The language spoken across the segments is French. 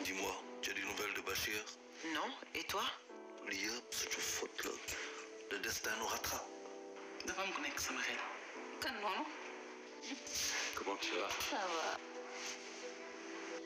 Dis-moi, tu as des nouvelles de Bachir? Non, et toi? Yep, c'est une faute là. Le destin nous rattrape. Dafa am ku nekk sama xel. Kan noonu? Comment tu vas? Ça va.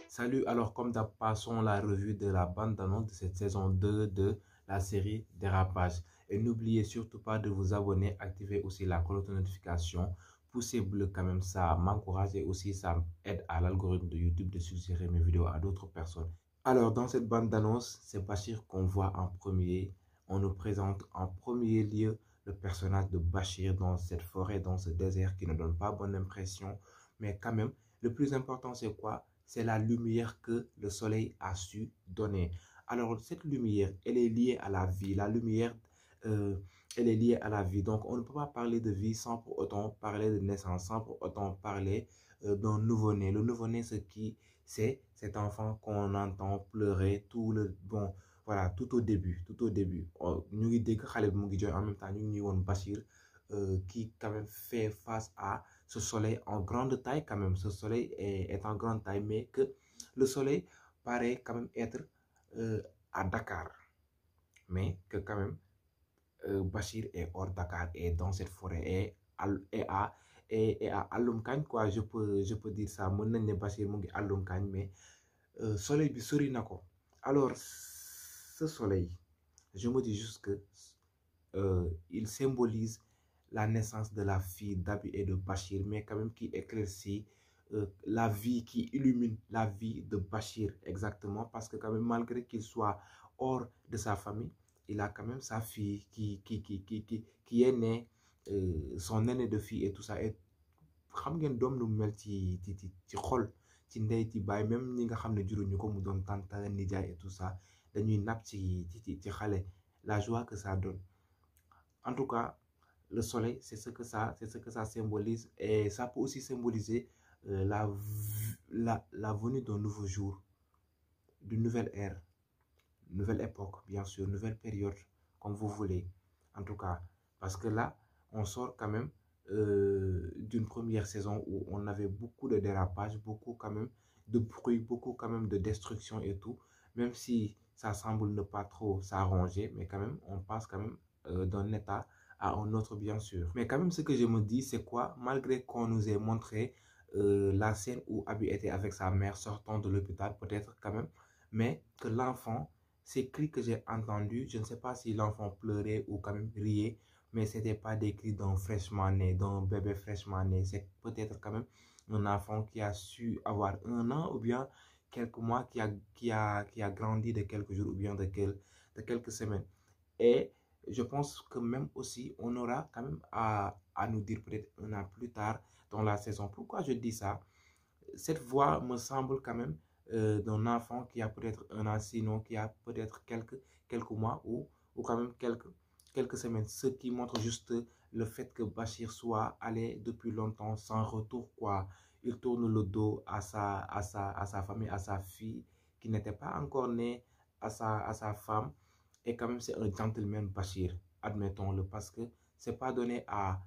Salut, alors comme d'hab, passons la revue de la bande-annonce de cette saison 2 de la série Dérapage. Et n'oubliez surtout pas de vous abonner, activer aussi la cloche de notification. Poucez bleu quand même, ça m'encourage et aussi ça aide à l'algorithme de YouTube de suggérer mes vidéos à d'autres personnes. Alors dans cette bande-annonce, c'est Bachir qu'on voit en premier. On nous présente en premier lieu le personnage de Bachir dans cette forêt, dans ce désert qui ne donne pas bonne impression. Mais quand même, le plus important c'est quoi? C'est la lumière que le soleil a su donner. Alors, cette lumière, elle est liée à la vie. La lumière, elle est liée à la vie. Donc, on ne peut pas parler de vie sans pour autant parler de naissance, sans pour autant parler d'un nouveau-né. Le nouveau-né, c'est cet enfant qu'on entend pleurer tout au début. Nous en même temps, nous avons Bachir qui quand même fait face à ce soleil en grande taille quand même. Ce soleil est en grande taille, mais que le soleil paraît quand même être à Dakar. Mais que quand même, Bachir est hors Dakar et dans cette forêt et à Alumkagne, quoi. Je peux dire ça. Mon nom Bachir Mungi Alumkagne, mais soleil bisori nako. Alors, ce soleil, je me dis juste que il symbolise la naissance de la fille d'Abi et de Bachir, mais quand même qui éclaircit la vie, qui illumine la vie de Bachir, exactement, parce que quand même, malgré qu'il soit hors de sa famille, il a quand même sa fille qui est née, son aîné de fille et tout ça. Et xam ngeen doom lu mel ci xol ci ndey ci baay, même ñi nga xam ne juróom ñu ko mu doon tante nijaay et tout ça, dañuy napp ci xale, la joie que ça donne. En tout cas, le soleil, c'est ce que ça symbolise, et ça peut aussi symboliser la venue d'un nouveau jour, d'une nouvelle ère, nouvelle époque, bien sûr, nouvelle période, comme vous voulez. En tout cas, parce que là, on sort quand même d'une première saison où on avait beaucoup de dérapages, beaucoup quand même de bruit, beaucoup quand même de destruction et tout, même si ça semble ne pas trop s'arranger, mais quand même, on passe quand même d'un état à un autre, bien sûr. Mais quand même, ce que je me dis, c'est quoi? Malgré qu'on nous ait montré la scène où Abi était avec sa mère sortant de l'hôpital, peut-être quand même, mais que l'enfant, ces cris que j'ai entendus, je ne sais pas si l'enfant pleurait ou quand même riait, mais ce n'était pas des cris d'un fraîchement né, d'un bébé fraîchement né. C'est peut-être quand même un enfant qui a su avoir 1 an ou bien quelques mois, qui a grandi de quelques jours ou bien de quelques semaines. Et je pense que même aussi, on aura quand même à nous dire peut-être 1 an plus tard dans la saison. Pourquoi je dis ça? Cette voix me semble quand même d'un enfant qui a peut-être 1 an, sinon qui a peut-être quelques mois ou quand même quelques semaines. Ce qui montre juste le fait que Bachir soit allé depuis longtemps sans retour, quoi. Il tourne le dos à sa famille, à sa fille qui n'était pas encore née, à sa femme. Et quand même, c'est un gentleman Bachir, admettons-le, parce que c'est pas donné à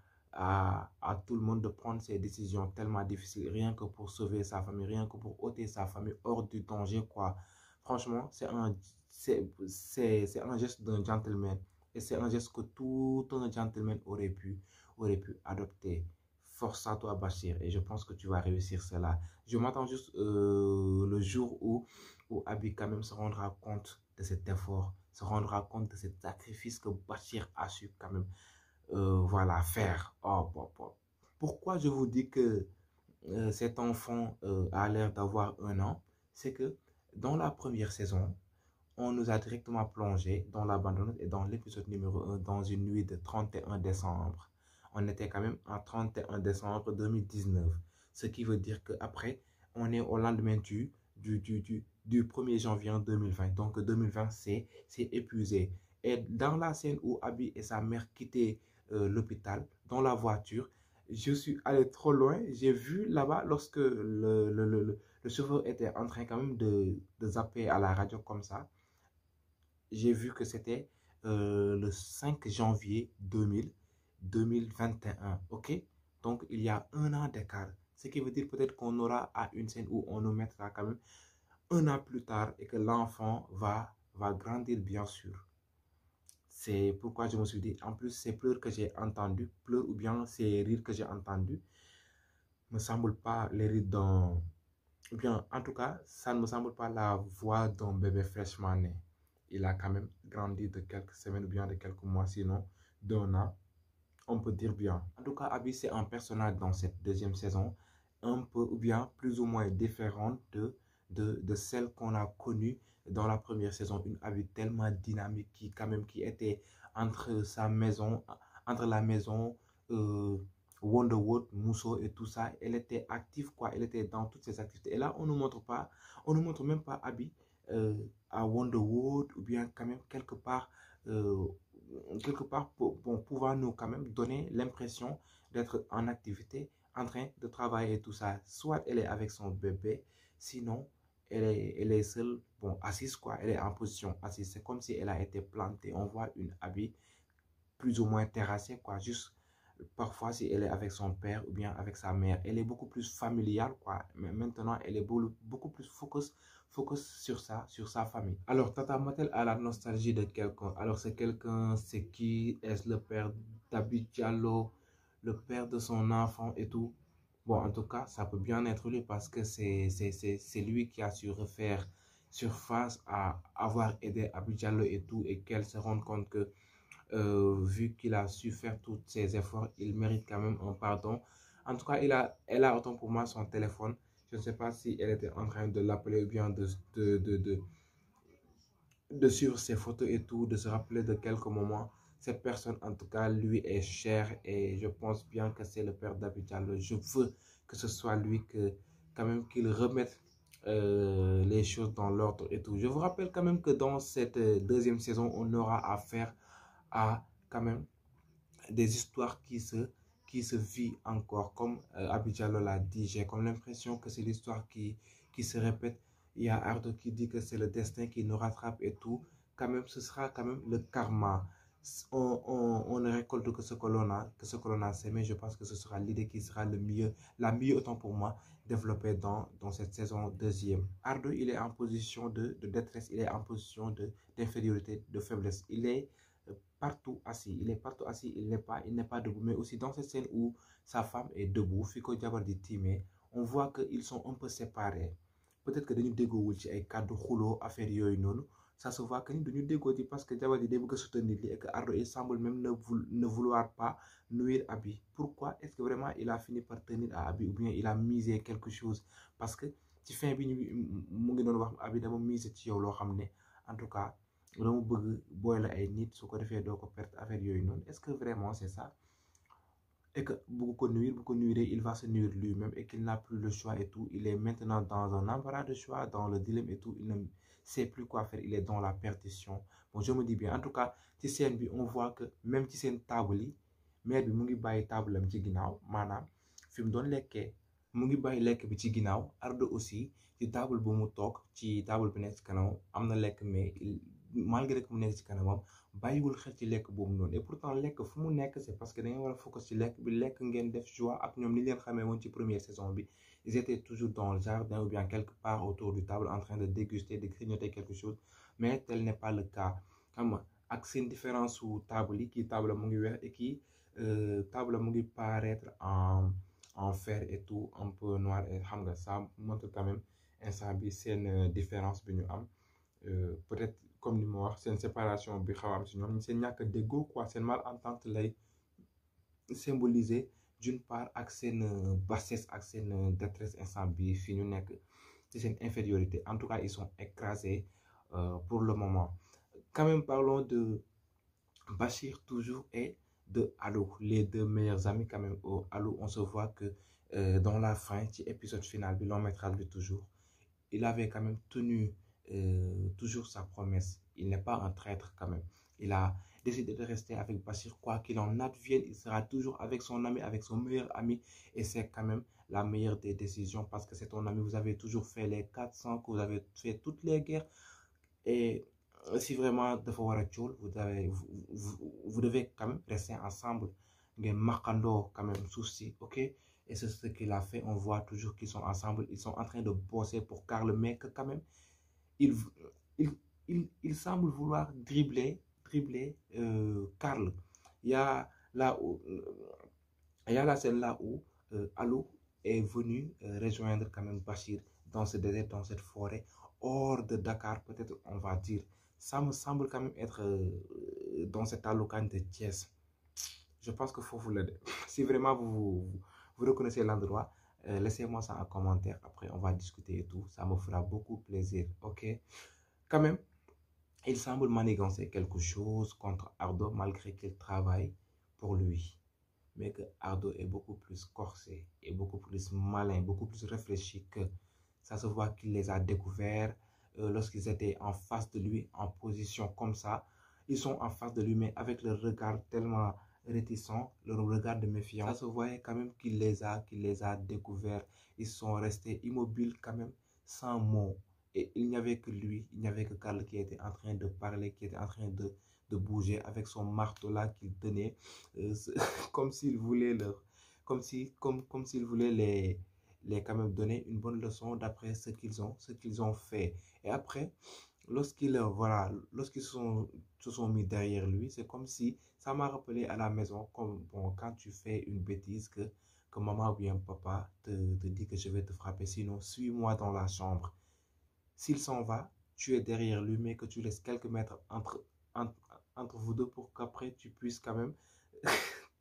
tout le monde de prendre ces décisions tellement difficiles, rien que pour sauver sa famille, rien que pour ôter sa famille hors du danger, quoi. Franchement, c'est un geste d'un gentleman. Et c'est un geste que tout un gentleman aurait pu adopter. Force à toi, Bachir, et je pense que tu vas réussir cela. Je m'attends juste le jour où Abi quand même se rendra compte de cet effort, se rendra compte de ce sacrifice que Bachir a su quand même faire. Pourquoi je vous dis que cet enfant a l'air d'avoir 1 an? C'est que dans la première saison, on nous a directement plongé dans la bande-annonce et dans l'épisode numéro 1, dans une nuit de 31 décembre. On était quand même en 31 décembre 2019. Ce qui veut dire qu'après, on est au lendemain du 1er janvier 2020. Donc 2020, c'est épuisé. Et dans la scène où Abi et sa mère quittaient l'hôpital, dans la voiture, je suis allé trop loin. J'ai vu là-bas, lorsque le chauffeur était en train quand même de zapper à la radio comme ça, j'ai vu que c'était le 5 janvier 2021, ok? Donc, il y a 1 an d'écart. Ce qui veut dire peut-être qu'on aura à une scène où on nous mettra quand même 1 an plus tard et que l'enfant va grandir, bien sûr. C'est pourquoi je me suis dit, en plus, ces pleurs que j'ai entendus, pleurs ou bien ces rires que j'ai entendus, me semble pas les rires d'un... Ou bien, en tout cas, ça ne me semble pas la voix d'un bébé fraîchement né. Il a quand même grandi de quelques semaines ou bien de quelques mois, sinon d'1 an, on peut dire bien. En tout cas, Abby, c'est un personnage dans cette deuxième saison, un peu ou bien plus ou moins différente de celle qu'on a connue dans la première saison. Une Abby tellement dynamique qui, quand même, qui était entre sa maison, entre la maison, Wonderwood, Musso et tout ça. Elle était active, quoi. Elle était dans toutes ses activités. Et là, on ne montre pas, on ne montre même pas Abby à Wonderwood ou bien quand même quelque part bon, pouvant nous quand même donner l'impression d'être en activité, en train de travailler et tout ça. Soit elle est avec son bébé, sinon elle est seule, bon, assise quoi, elle est en position assise. C'est comme si elle a été plantée. On voit une Abby plus ou moins terrassée quoi, juste parfois si elle est avec son père ou bien avec sa mère. Elle est beaucoup plus familiale quoi, mais maintenant elle est beaucoup plus focus sur sa famille. Alors, Tata Matel a la nostalgie de quelqu'un. Alors, c'est quelqu'un, c'est qui? Est-ce le père d'Abby Diallo, le père de son enfant et tout? Bon, en tout cas, ça peut bien être lui parce que c'est lui qui a su refaire surface à avoir aidé Abby Diallo et tout, et qu'elle se rende compte que vu qu'il a su faire tous ses efforts, il mérite quand même un pardon. En tout cas, elle a autant pour moi son téléphone. Je ne sais pas si elle était en train de l'appeler ou bien de suivre ses photos et tout, de se rappeler de quelques moments. Cette personne, en tout cas, lui est chère et je pense bien que c'est le père d'Abby Diallo. Je veux que ce soit lui que, quand même, qu'il remette les choses dans l'ordre et tout. Je vous rappelle quand même que dans cette deuxième saison, on aura affaire à quand même des histoires qui se vit encore. Comme Abby Diallo l'a dit, j'ai comme l'impression que c'est l'histoire qui se répète. Il y a Ardo qui dit que c'est le destin qui nous rattrape et tout. Quand même, ce sera quand même le karma. On ne récolte que ce que l'on a semé. Je pense que ce sera l'idée qui sera la mieux autant pour moi, développée dans cette saison deuxième. Ardo, il est en position de détresse, il est en position d'infériorité, de faiblesse. Il est partout assis, il n'est pas debout, mais aussi dans cette scène où sa femme est debout, Fiko Jabar di Timé, on voit qu'ils sont un peu séparés. Peut-être que dañu déggowul ci ay cadre xulo affaire yoy noonu, ça se voit que ni dañu déggoo parce que Jabar di day bëgg soutenir li et que Ardo il semble même ne vouloir pas nuire Abby. Pourquoi est-ce que vraiment il a fini par tenir à Abby ou bien il a misé quelque chose? Parce que ci fin bi mu ngi doon wax Abby dama miser ci yow loo xam ne en tout cas dama bëgg booy la ay nit su ko defee doo ko perte affaire yooyu noonu. Est-ce que vraiment c'est ça? Et que bu ko nuire, il va se nuire lui-même et qu'il n'a plus le choix et tout. Il est maintenant dans un embarras de choix, dans le dilemme et tout. Il ne sait plus quoi faire. Il est dans la perdition. Bon, je me dis bien. En tout cas, ci scène bi on voit que même ci seen table yi mère bi mu ngi bàyyi table am ci ginnaaw maanaam fi mu doon lekkee mu ngi bàyyi lekk bi ci ginnaaw. Ardo aussi ci table bu mu toog ci table bi nekk ci kanam am na lekk mais malgré que mu nekk ci kanamam bàyyiwul xel ci lekk boobu noonu. Et pourtant lekk fu mu nekk c'est parce que da ngeen war a focus ci lekk bi lekk ngeen def joie ak ñoom ni leen xamee woon ci première saison bi. Ils étaient toujours dans le jardin ou bien quelque part autour du table en train de déguster, de grignoter quelque chose, mais tel n'est pas le cas. Xam nga ak seen différence su table yi kii table mu ngi weex et kii table mu ngi paraître en fer et tout un peu noir et xam nga ça montre quand même instant bi seen différence bi ñu am. Peut-être comme ni ma wax seen séparation bi xaw am si ñoom seen ñàkk a déggoo quoi, seen malentente lay symboliser d'une part ak seen bassesse ak seen détresse instant bi fi ñu nekk ci seen infériorité. En tout cas ils sont écrasés pour le moment. Quand même parlons de Bachir toujours et de Alou, les deux meilleurs amis quand même. Au Alou, on se voit que dans la fin, ci épisode final, long métrage toujours, il avait quand même tenu toujours sa promesse. Il n'est pas un traître quand même. Il a décidé de rester avec Bachir, quoi qu'il en advienne, il sera toujours avec son ami, avec son meilleur ami, et c'est quand même la meilleure des décisions parce que c'est ton ami. Vous avez toujours fait les 400, que vous avez fait toutes les guerres, et si vraiment de vous devez quand même rester ensemble Makando quand même souci, ok? Et c'est ce qu'il a fait. On voit toujours qu'ils sont ensemble. Ils sont en train de bosser pour Karl, mais que quand même, il, il, il semble vouloir dribbler Karl. Il y a là où, il y a la scène là où Alou est venu rejoindre quand même Bachir dans ce désert, dans cette forêt, hors de Dakar, peut-être on va dire. Ça me semble quand même être dans cette allocation de Thiès. Je pense qu'il faut vous l'aider. Si vraiment vous reconnaissez l'endroit, laissez-moi ça en commentaire. Après, on va discuter et tout. Ça me fera beaucoup plaisir. Ok? Quand même, il semble manigancer quelque chose contre Ardo malgré qu'il travaille pour lui. Mais que Ardo est beaucoup plus corsé, et beaucoup plus malin, beaucoup plus réfléchi que ça se voit qu'il les a découverts lorsqu'ils étaient en face de lui, en position comme ça. Ils sont en face de lui, mais avec le regard tellement réticent, le regard de méfiance. Ça se voyait quand même qu'il les a découverts. Ils sont restés immobiles quand même, sans mots. Et il n'y avait que lui, il n'y avait que Karl qui était en train de parler, qui était en train de bouger avec son marteau là qu'il tenait, comme s'il voulait comme s'il voulait les quand même donner une bonne leçon d'après ce qu'ils ont fait. Et après, voilà, lorsqu'ils se sont mis derrière lui, c'est comme si ça m'a rappelé à la maison, comme bon, quand tu fais une bêtise que maman ou bien papa te dit que je vais te frapper, sinon suis-moi dans la chambre. S'il s'en va, tu es derrière lui, mais que tu laisses quelques mètres entre vous deux pour qu'après tu puisses quand même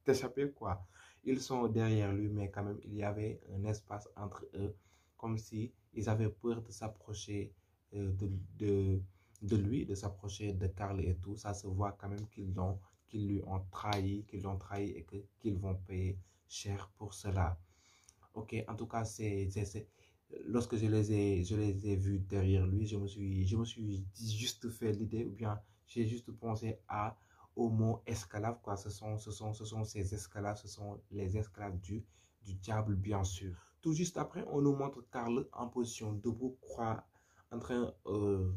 t'échapper, quoi. Ils sont derrière lui, mais quand même il y avait un espace entre eux, comme si ils avaient peur de s'approcher de lui, de s'approcher de Karl et tout. Ça se voit quand même qu'ils lui ont trahi, et qu'ils vont payer cher pour cela. Ok, en tout cas, lorsque je les ai vus derrière lui, je me suis juste fait l'idée, ou bien j'ai juste pensé au mot esclave, quoi. Ce sont ces esclaves, ce sont les esclaves du diable, bien sûr. Tout juste après, on nous montre Karl en position debout, en train de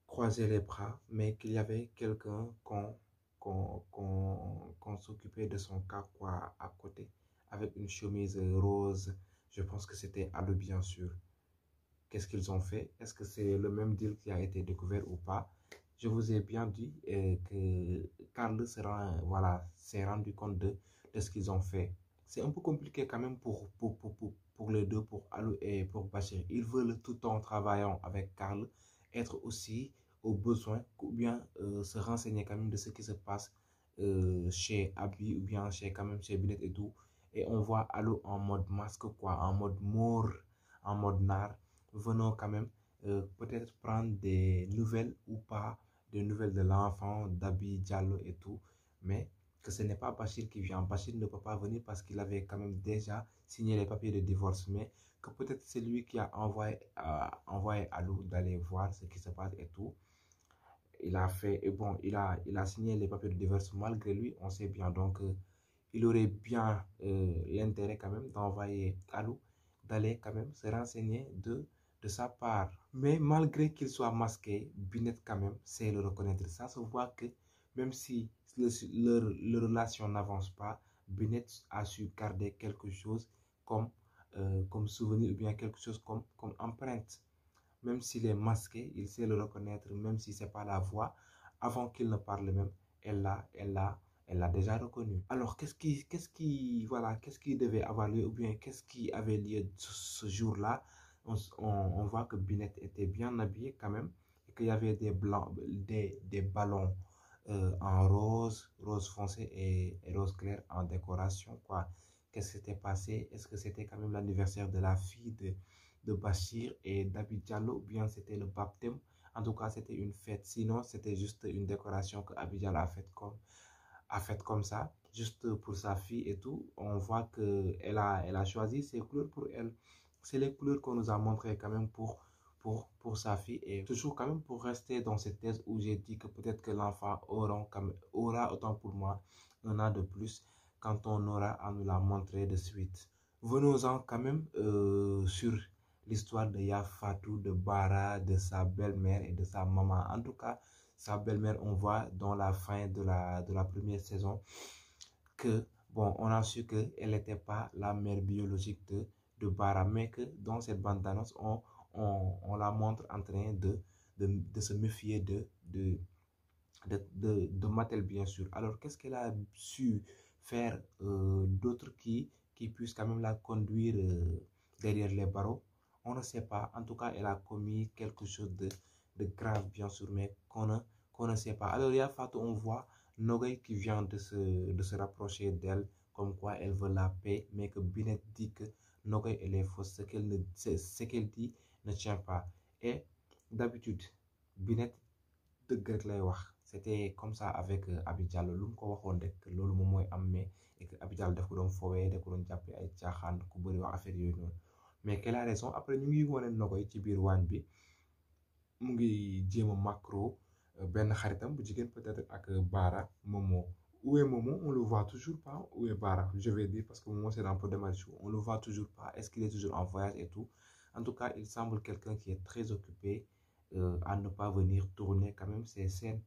croiser les bras, mais qu'il y avait quelqu'un qu'on s'occupait de son cas, quoi, à côté, avec une chemise rose. Je pense que c'était Alou, bien sûr. Qu'est-ce qu'ils ont fait? Est-ce que c'est le même deal qui a été découvert ou pas? Je vous ai bien dit que Karl s'est rendu compte de ce qu'ils ont fait. C'est un peu compliqué quand même pour les deux, pour Alou et pour Bachir. Ils veulent, tout en travaillant avec Karl, être aussi au besoin, ou bien se renseigner quand même de ce qui se passe chez Abi, ou bien quand même chez Binet et tout. Et on voit Alou en mode masque, quoi, en mode mort, en mode nar, venons quand même peut-être prendre des nouvelles ou pas, des nouvelles de l'enfant, d'Abi, Diallo et tout, mais que ce n'est pas Bachir qui vient. Bachir ne peut pas venir parce qu'il avait quand même déjà signé les papiers de divorce, mais que peut-être c'est lui qui a envoyé Alou d'aller voir ce qui se passe et tout. Il a fait, et bon, il a signé les papiers de divorce malgré lui, on sait bien, donc il aurait bien l'intérêt quand même d'envoyer Alou d'aller quand même se renseigner de sa part. Mais malgré qu'il soit masqué, Binet quand même sait le reconnaître. Ça se voit que même si leur relation n'avance pas, Binet a su garder quelque chose comme, comme souvenir ou bien quelque chose comme empreinte. Même s'il est masqué, il sait le reconnaître, même si ce n'est pas la voix. Avant qu'il ne parle même, elle l'a déjà reconnu. Alors, qu'est-ce qui devait avoir lieu, ou bien qu'est-ce qui avait lieu ce jour-là? On voit que Binet était bien habillé quand même, et qu'il y avait des ballons en rose foncé et rose clair en décoration, quoi. Qu'est-ce qui s'était passé? Est-ce que c'était quand même l'anniversaire de la fille de Bachir et d'Abi Diallo, ou bien c'était le baptême? En tout cas, c'était une fête. Sinon, c'était juste une décoration que Abi Diallo a faite comme ça, juste pour sa fille et tout. On voit qu'elle a choisi ses couleurs pour elle. C'est les couleurs qu'on nous a montrées quand même pour sa fille. Et toujours quand même pour rester dans cette thèse où j'ai dit que peut-être que l'enfant aura, autant pour moi, un an de plus quand on aura à nous la montrer de suite. Venons-en quand même sur l'histoire de Yafatou, de Bara, de sa belle-mère et de sa maman. En tout cas, sa belle-mère, on voit dans la fin de la première saison que bon, on a su qu'elle n'était pas la mère biologique de Bara, mais que dans cette bande-annonce, on la montre en train de se méfier de Mattel, bien sûr. Alors, qu'est-ce qu'elle a su faire d'autre qui puisse quand même la conduire derrière les barreaux? On ne sait pas. En tout cas, elle a commis quelque chose de grave, bien sûr, mais qu'on ne sait pas. Alors, il y a Fatou, on voit Nogay qui vient de se rapprocher d'elle, comme quoi elle veut la paix, mais que Binet dit que Nogay, elle est fausse. Ce qu'elle dit ne tient pas. Et d'habitude, Binet dëgg rek lay wax. C'était comme ça avec Abi Diallo lu mu ko waxoon rek loolu moom mooy am, mais et que Abi Diallo daf ko doon foowee daf ko doon jàppee ay caaxaan ku bëri wax affaire yooyu noonu. Mais qu'elle a raison, après ñu ngi wane Nogoy ci biir waañ bi mu ngi jéem a macro benn xaritam bu jigéen peut-être ak Bara Momo. Où est Momo? On le voit toujours pas. Où est Bara? Je vais dire parce que Momo c'est dans Pod et Marichou. On le voit toujours pas. Est-ce qu'il est toujours en voyage et tout? En tout cas, il semble quelqu'un qui est très occupé à ne pas venir tourner quand même ces scènes.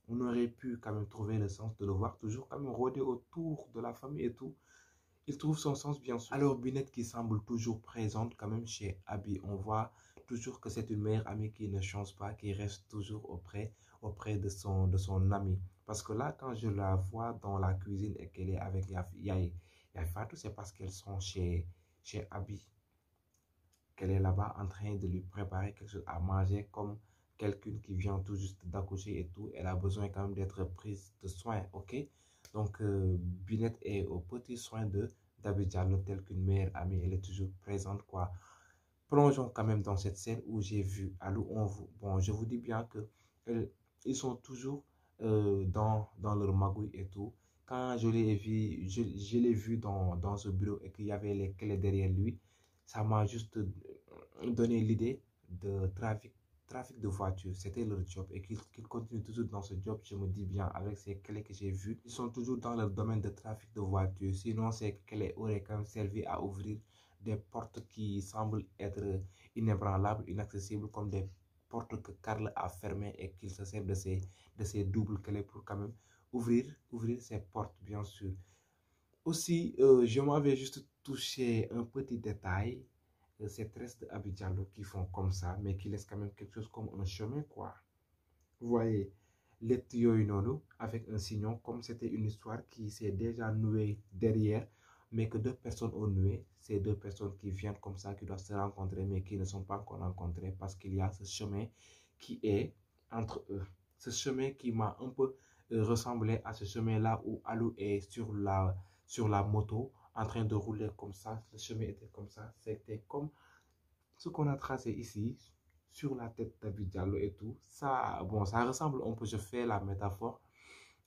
On aurait pu quand même trouver le sens de le voir toujours quand même rôder autour de la famille et tout. Il trouve son sens, bien sûr. Alors, Binette qui semble toujours présente quand même chez Abby. On voit toujours que c'est une meilleure amie qui ne change pas, qui reste toujours auprès de son ami. Parce que là, quand je la vois dans la cuisine et qu'elle est avec Yaye Fatou, c'est parce qu'elles sont chez Abby. Qu'elle est là-bas en train de lui préparer quelque chose à manger comme quelqu'une qui vient tout juste d'accoucher et tout. Elle a besoin quand même d'être prise de soin, ok? Donc, Binette est au petit soin d'Abby Diallo, tel qu'une meilleure amie. Elle est toujours présente, quoi. Plongeons quand même dans cette scène où j'ai vu Alou, bon, je vous dis bien que ils sont toujours dans leur magouille et tout. Quand je l'ai vu, je l'ai vu dans ce bureau et qu'il y avait les clés derrière lui, ça m'a juste donné l'idée de trafic de voitures. C'était leur job et qu'ils continuent toujours dans ce job. Je me dis bien, avec ces clés que j'ai vues, ils sont toujours dans le domaine de trafic de voitures. Sinon, ces clés auraient quand même servi à ouvrir des portes qui semblent être inébranlables, inaccessibles, comme des portes que Karl a fermées et qu'il se sert de ces doubles clés pour quand même ouvrir ces portes, bien sûr. Aussi, je m'avais juste touché un petit détail, ces tresses d'Abby Diallo qui font comme ça, mais qui laissent quand même quelque chose comme un chemin, quoi. Vous voyez, les tuyaux avec un signon, comme c'était une histoire qui s'est déjà nouée derrière, mais que deux personnes ont noué, ces deux personnes qui viennent comme ça, qui doivent se rencontrer, mais qui ne sont pas encore rencontrées parce qu'il y a ce chemin qui est entre eux. Ce chemin qui m'a un peu ressemblé à ce chemin-là où Alou est sur la moto en train de rouler comme ça. Le chemin était comme ça. C'était comme ce qu'on a tracé ici sur la tête d'Abby Diallo et tout. Ça, bon, ça ressemble un peu, je fais la métaphore.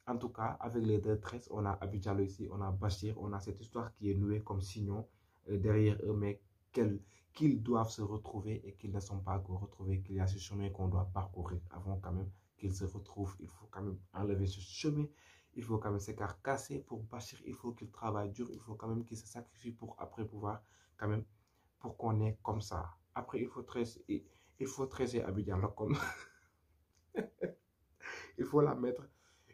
En tout cas, avec les deux tresses, on a Abby Diallo ici, on a Bachir, on a cette histoire qui est nouée comme signon derrière eux, mais qu'ils doivent se retrouver et qu'ils ne sont pas encore retrouvés, qu'il y a ce chemin qu'on doit parcourir avant quand même qu'ils se retrouvent. Il faut quand même enlever ce chemin. Il faut quand même s'écarter pour Bachir, il faut qu'il travaille dur, il faut quand même qu'il se sacrifie pour après pouvoir quand même, pour qu'on est comme ça. Après, il faut tresser Abby Diallo comme... il faut la mettre,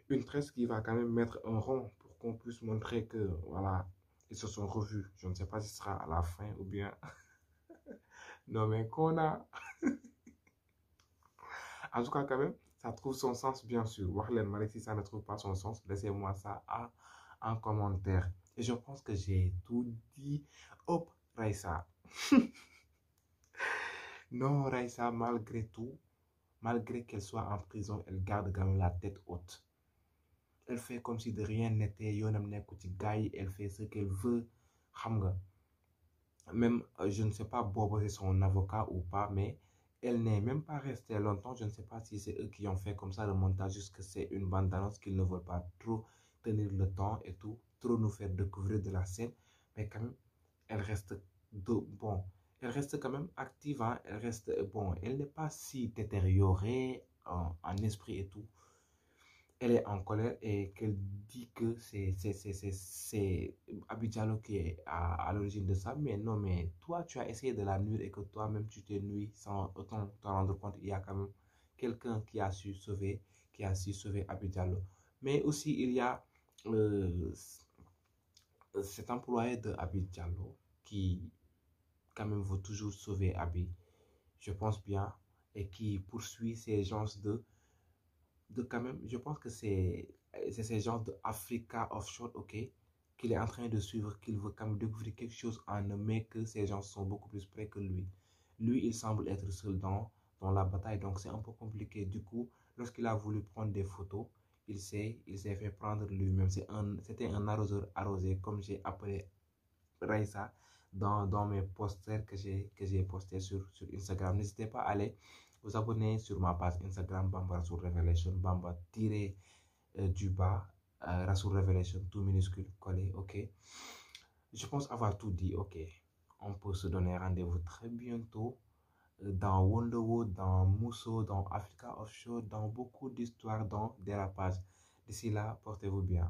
une tresse qui va quand même mettre un rond pour qu'on puisse montrer que, voilà, ils se sont revus. Je ne sais pas si ce sera à la fin ou bien... non, mais qu'on a... en tout cas, quand même, ça trouve son sens, bien sûr. Warlen Marie, si ça ne trouve pas son sens, laissez-moi ça en commentaire. Et je pense que j'ai tout dit. Hop, Raissa. Non, Raissa, malgré tout, malgré qu'elle soit en prison, elle garde quand même la tête haute. Elle fait comme si de rien n'était. Elle fait ce qu'elle veut. Même, je ne sais pas, Bobo c'est son avocat ou pas, mais elle n'est même pas restée longtemps. Je ne sais pas si c'est eux qui ont fait comme ça le montage, juste que c'est une bande-annonce qu'ils ne veulent pas trop tenir le temps et tout, trop nous faire découvrir de la scène. Mais quand même, elle reste bon. Elle reste quand même active, hein? Elle reste bon. Elle n'est pas si détériorée en esprit et tout. Elle est en colère et qu'elle dit que c'est Abby Diallo qui est à l'origine de ça. Mais non, mais toi, tu as essayé de la nuire et que toi-même, tu t'es nuit sans autant t'en rendre compte. Il y a quand même quelqu'un qui a su sauver Abby Diallo. Mais aussi, il y a cet employé de Abi Diallo qui quand même veut toujours sauver Abi, je pense bien, et qui poursuit ces gens de quand même, je pense que c'est ces gens de Africa Offshore, ok, qu'il est en train de suivre, qu'il veut quand même découvrir quelque chose en eux, mais que ces gens sont beaucoup plus près que lui. Lui, il semble être seul dans la bataille, donc c'est un peu compliqué. Du coup, lorsqu'il a voulu prendre des photos, il s'est fait prendre lui-même. C'était un arroseur arrosé, comme j'ai appelé Raissa dans mes posters que j'ai postés sur Instagram. N'hésitez pas à aller vous abonner sur ma page Instagram Bamba Rasoul Revelation, Bamba tiré du bas, Rasoul Revelation, tout minuscule collé, ok. Je pense avoir tout dit, ok. On peut se donner rendez-vous très bientôt dans Wonderwood, dans Mousso, dans Africa Offshore, dans beaucoup d'histoires, dans Dérapage. D'ici là, portez-vous bien.